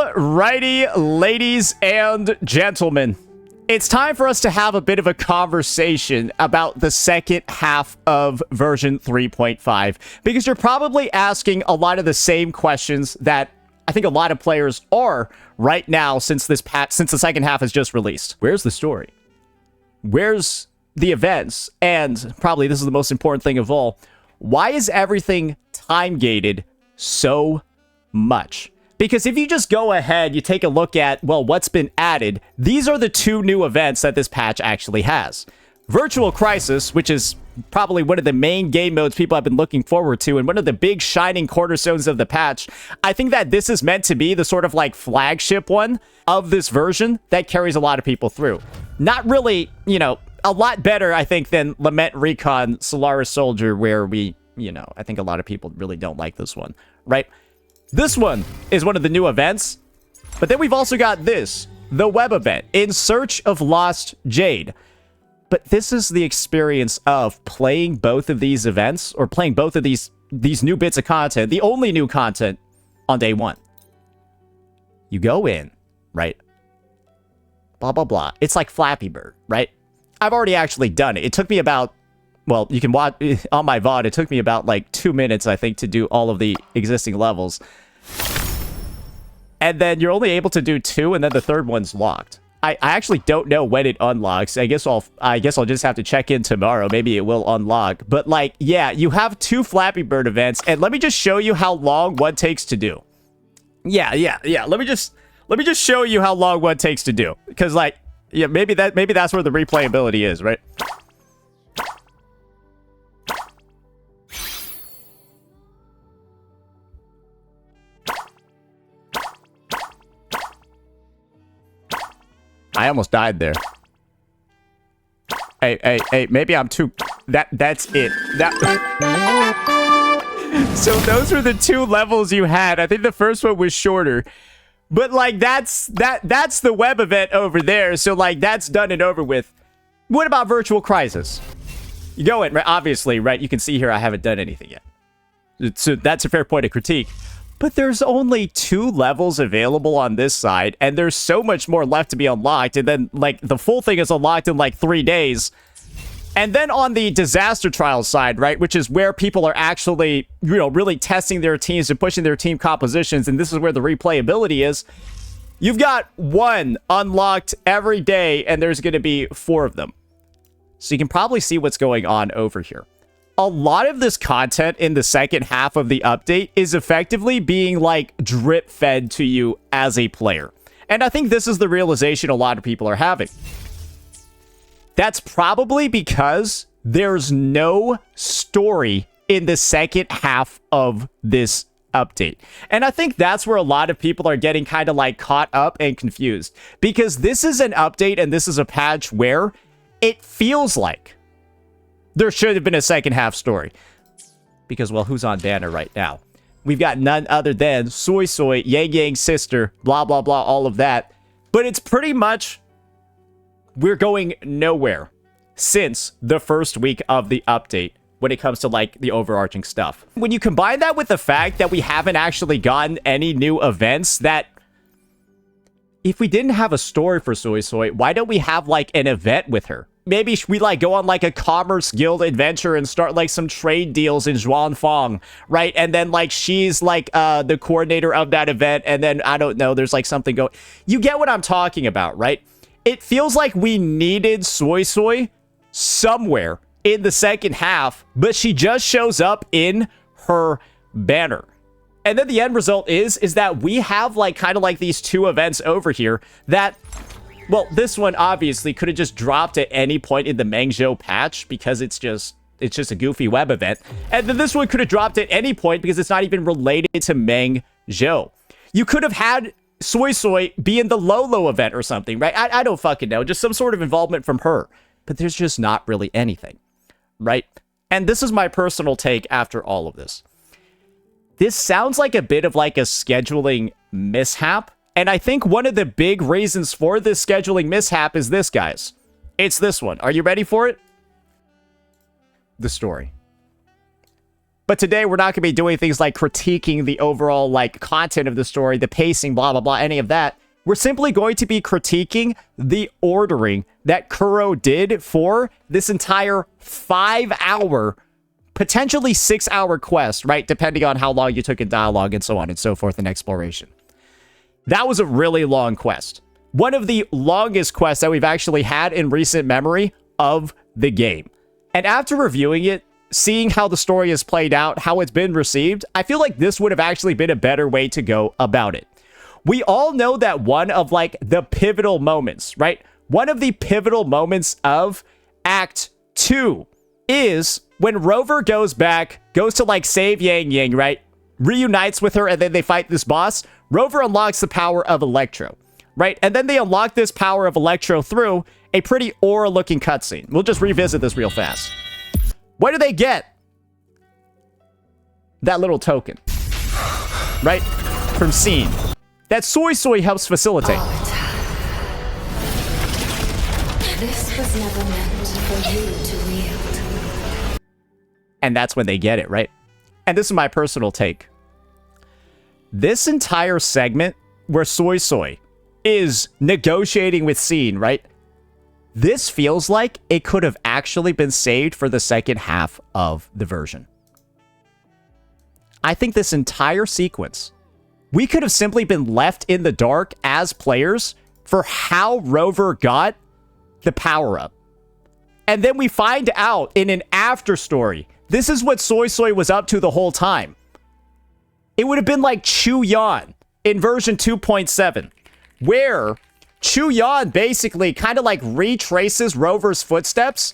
Alrighty, ladies and gentlemen. It's time for us to have a bit of a conversation about the second half of version 3.5, because you're probably asking a lot of the same questions that I think a lot of players are right now since the second half has just released. Where's the story? Where's the events? And probably this is the most important thing of all. Why is everything time-gated so much? Because if you just go ahead, you take a look at, well, what's been added, these are the two new events that this patch actually has. Virtual Crisis, which is probably one of the main game modes people have been looking forward to, and one of the big shining cornerstones of the patch. I think that this is meant to be the sort of like flagship one of this version that carries a lot of people through. Not really, you know, a lot better, I think, than Lament Recon Solaris Soldier, where we, you know, I think a lot of people really don't like this one, right? This one is one of the new events, but then we've also got this, the web event, In Search of Lost Jade. But this is the experience of playing both of these events, or playing both of these new bits of content, the only new content on day one. You go in, right? Blah, blah, blah. It's like Flappy Bird, right? I've already actually done it. It took me about, well, you can watch on my VOD, it took me about like 2 minutes, I think, to do all of the existing levels. And then you're only able to do 2, and then the third one's locked. I actually don't know when it unlocks. I guess I'll just have to check in tomorrow. Maybe it will unlock. But like, yeah, you have 2 Flappy Bird events, and let me just show you how long one takes to do. Yeah. Let me just show you how long one takes to do. Because like, yeah, maybe that's where the replayability is, right? I almost died there. Hey, maybe I'm too... That's it. So those were the 2 levels you had. I think the first one was shorter. But, like, that's the web event over there. So, like, that's done and over with. What about Virtual Crisis? You go in, right? Obviously, right? You can see here I haven't done anything yet. So that's a fair point of critique. But there's only 2 levels available on this side, and there's so much more left to be unlocked, and then, like, the full thing is unlocked in, like, 3 days. And then on the Disaster Trials side, right, which is where people are actually, you know, really testing their teams and pushing their team compositions, and this is where the replayability is, you've got 1 unlocked every day, and there's going to be 4 of them. So you can probably see what's going on over here. A lot of this content in the second half of the update is effectively being like drip fed to you as a player. And I think this is the realization a lot of people are having. That's probably because there's no story in the second half of this update. And I think that's where a lot of people are getting kind of like caught up and confused. Because this is an update and this is a patch where it feels like there should have been a second half story. Because, well, who's on banner right now? We've got none other than Soy Soy, Yang Yang's sister, blah, blah, blah, all of that. But it's pretty much, we're going nowhere since the first week of the update when it comes to, like, the overarching stuff. When you combine that with the fact that we haven't actually gotten any new events, that if we didn't have a story for Soy Soy, why don't we have, like, an event with her? Maybe we, like, go on, like, a Commerce Guild adventure and start, like, some trade deals in Zhuangfang, right? And then, like, she's, like, the coordinator of that event, and then, I don't know, there's, like, something going... You get what I'm talking about, right? It feels like we needed Soy Soy somewhere in the second half, but she just shows up in her banner. And then the end result is that we have, like, kind of like these 2 events over here that... Well, this one obviously could have just dropped at any point in the Mengzhou patch because it's just a goofy web event. And then this one could have dropped at any point because it's not even related to Mengzhou. You could have had Soy Soy be in the Lolo event or something, right? I don't fucking know. Just some sort of involvement from her. But there's just not really anything, right? And this is my personal take after all of this. This sounds like a bit of like a scheduling mishap. And I think one of the big reasons for this scheduling mishap is this, guys. It's this one. Are you ready for it? The story. But today, we're not going to be doing things like critiquing the overall, like, content of the story, the pacing, blah, blah, blah, any of that. We're simply going to be critiquing the ordering that Kuro did for this entire 5-hour, potentially 6-hour quest, right? Depending on how long you took in dialogue and so on and so forth in exploration. That was a really long quest. One of the longest quests that we've actually had in recent memory of the game. And after reviewing it, seeing how the story has played out, how it's been received, I feel like this would have actually been a better way to go about it. We all know that one of, like, the pivotal moments, right? One of the pivotal moments of Act 2 is when Rover goes back, goes to, like, save Yang Yang, right? Reunites with her, and then they fight this boss. Rover unlocks the power of Electro, right? And then they unlock this power of Electro through a pretty aura-looking cutscene. We'll just revisit this real fast. What do they get? That little token, right? From Scene. That Soy Soy helps facilitate. This was never meant for you to wield. And that's when they get it, right? And this is my personal take. This entire segment where Soy Soy is negotiating with Scene, right? This feels like it could have actually been saved for the second half of the version. I think this entire sequence, we could have simply been left in the dark as players for how Rover got the power-up. And then we find out in an after story, this is what Soy Soy was up to the whole time. It would have been like Chu Yan in version 2.7, where Chu Yan basically kind of like retraces Rover's footsteps.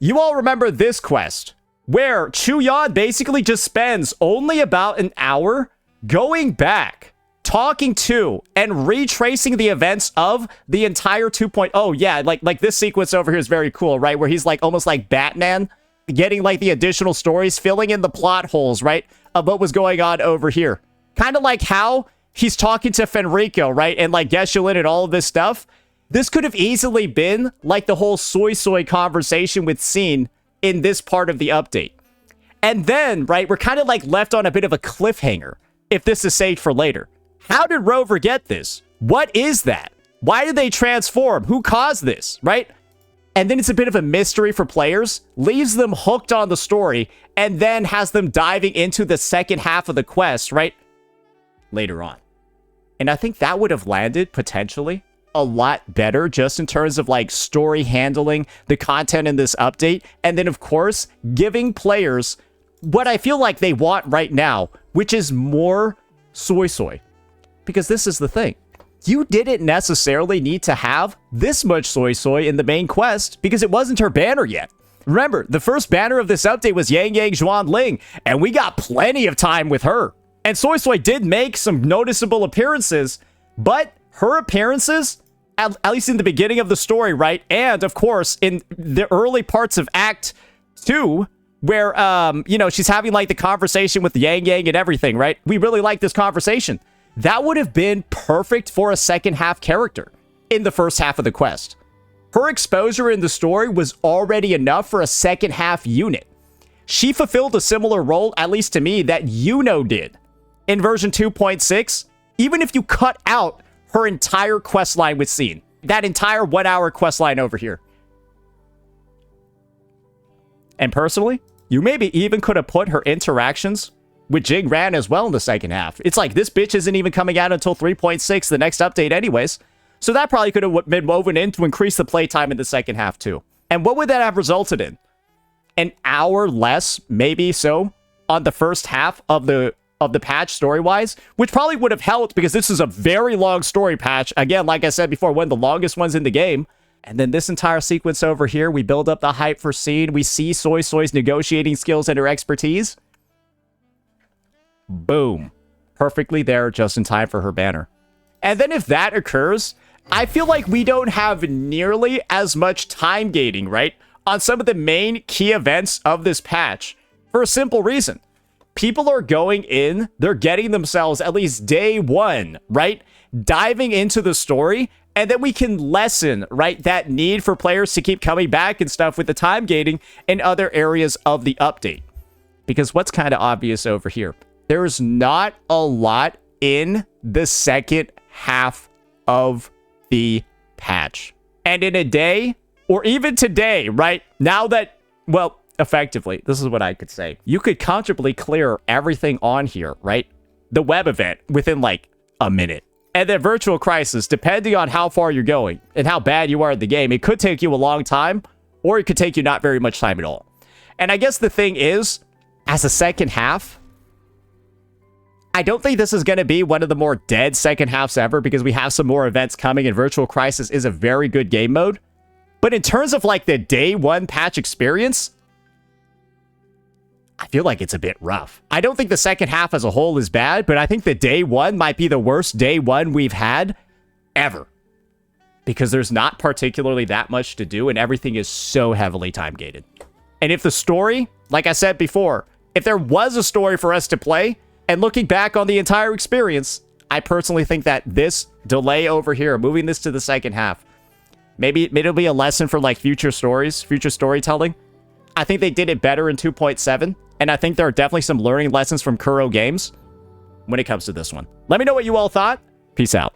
You all remember this quest, where Chu Yan basically just spends only about an hour going back, talking to, and retracing the events of the entire 2.0. Oh, yeah, like this sequence over here is very cool, right? Where he's like almost like Batman, getting like the additional stories, filling in the plot holes, right? Of what was going on over here. Kind of like how he's talking to Fenrico, right? And like Geshelin and all of this stuff. This could have easily been like the whole Soy Soy conversation with Scene in this part of the update. And then, right, we're kind of like left on a bit of a cliffhanger if this is saved for later. How did Rover get this? What is that? Why did they transform? Who caused this, right? And then it's a bit of a mystery for players, leaves them hooked on the story, and then has them diving into the second half of the quest, right? Later on. And I think that would have landed, potentially, a lot better just in terms of, like, story handling, the content in this update, and then, of course, giving players what I feel like they want right now, which is more Soy Soy. Because this is the thing. You didn't necessarily need to have this much Soy Soy in the main quest because it wasn't her banner yet. Remember, the first banner of this update was Yang Yang Zhuan Ling, and we got plenty of time with her. And Soy Soy did make some noticeable appearances, but her appearances, at least in the beginning of the story, right? And, of course, in the early parts of Act 2, where, you know, she's having, like, the conversation with Yang Yang and everything, right? We really like this conversation. That would have been perfect for a second half character in the first half of the quest. Her exposure in the story was already enough for a second half unit. She fulfilled a similar role, at least to me, that Yuno did in version 2.6, even if you cut out her entire quest line with Scene. That entire 1 hour quest line over here. And personally, you maybe even could have put her interactions with Jing Ran as well in the second half. It's like, this bitch isn't even coming out until 3.6, the next update anyways. So that probably could have been woven in to increase the playtime in the second half too. And what would that have resulted in? An hour less, maybe so, on the first half of the patch story-wise, which probably would have helped because this is a very long story patch. Again, like I said before, one of the longest ones in the game. And then this entire sequence over here, we build up the hype for Scene. We see Soy Soy's negotiating skills and her expertise. Boom. Perfectly there, just in time for her banner. And then if that occurs, I feel like we don't have nearly as much time gating, right? On some of the main key events of this patch. For a simple reason. People are going in, they're getting themselves at least day one, right? Diving into the story, and then we can lessen, right, that need for players to keep coming back and stuff with the time gating in other areas of the update. Because what's kind of obvious over here? There's not a lot in the second half of the patch. And in a day, or even today, right? Now that, well, effectively, this is what I could say. You could comfortably clear everything on here, right? The web event within like a minute. And then Virtual Crisis, depending on how far you're going and how bad you are at the game, it could take you a long time, or it could take you not very much time at all. And I guess the thing is, as a second half, I don't think this is going to be one of the more dead second halves ever because we have some more events coming and Virtual Crisis is a very good game mode. But in terms of like the day one patch experience, I feel like it's a bit rough. I don't think the second half as a whole is bad, but I think the day one might be the worst day one we've had ever. Because there's not particularly that much to do and everything is so heavily time gated. And if the story, like I said before, if there was a story for us to play, and looking back on the entire experience, I personally think that this delay over here, moving this to the second half, maybe it'll be a lesson for like future stories, future storytelling. I think they did it better in 2.7, and I think there are definitely some learning lessons from Kuro Games when it comes to this one. Let me know what you all thought. Peace out.